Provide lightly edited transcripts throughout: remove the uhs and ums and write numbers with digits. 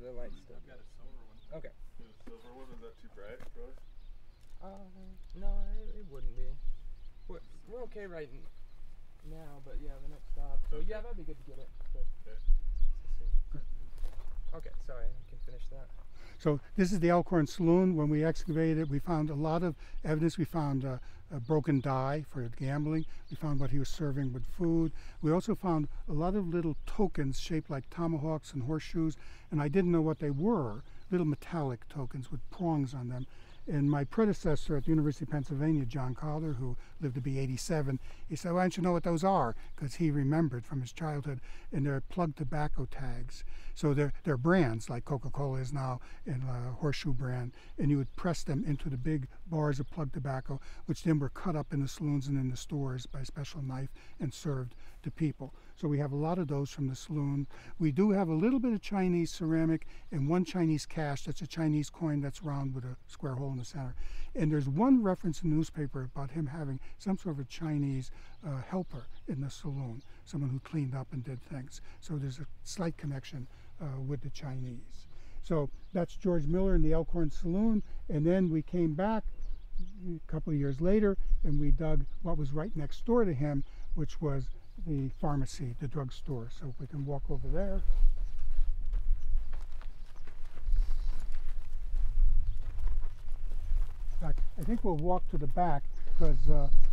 the light still? I've got a silver one. Okay. The silver one, is that too bright for us? No, it wouldn't be. We're okay right now, but yeah, the next stop. So yeah, that'd be good to get it. So, Okay. okay, sorry, I can finish that. So this is the Elkhorn Saloon. When we excavated it, we found a lot of evidence. We found a broken die for gambling. We found what he was serving with food. We also found a lot of little tokens shaped like tomahawks and horseshoes, and I didn't know what they were, little metallic tokens with prongs on them. And my predecessor at the University of Pennsylvania, John Collar, who lived to be 87, he said, "Why don't you know what those are?" Because he remembered from his childhood, and they're plug tobacco tags. So they're brands like Coca-Cola is now in a horseshoe brand, and you would press them into the big bars of plug tobacco, which then were cut up in the saloons and in the stores by a special knife and served to people. So we have a lot of those from the saloon. We do have a little bit of Chinese ceramic and one Chinese cash. That's a Chinese coin that's round with a square hole in the center. And there's one reference in the newspaper about him having some sort of a Chinese helper in the saloon, someone who cleaned up and did things. So there's a slight connection with the Chinese. So that's George Miller in the Elkhorn Saloon. And then we came back a couple of years later and we dug what was right next door to him, which was the pharmacy, the drugstore. So if we can walk over there. In fact, I think we'll walk to the back because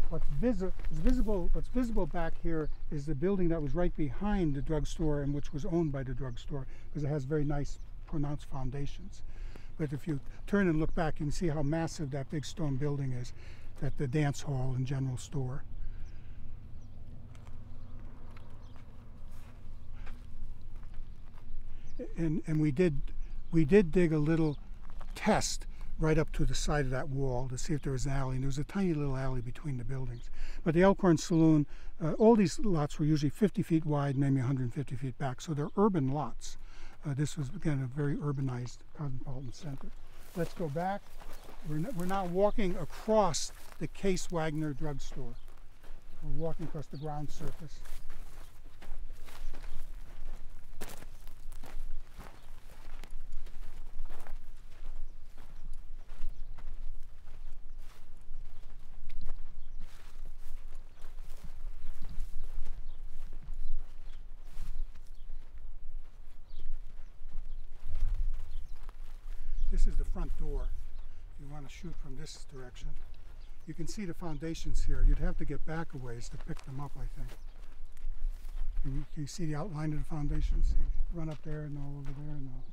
what's visible back here is the building that was right behind the drugstore and which was owned by the drugstore because it has very nice pronounced foundations. But if you turn and look back, you can see how massive that big stone building is, that the dance hall and general store. And we did dig a little test right up to the side of that wall to see if there was an alley. And there was a tiny little alley between the buildings. But the Elkhorn Saloon, all these lots were usually 50 feet wide, maybe 150 feet back. So they're urban lots. This was, again, a very urbanized cosmopolitan center. Let's go back. We're now walking across the Case Wagner drugstore. We're walking across the ground surface. This is the front door. If you want to shoot from this direction, you can see the foundations here. You'd have to get back a ways to pick them up, I think. Can you see the outline of the foundations? Run up there and all over there and all.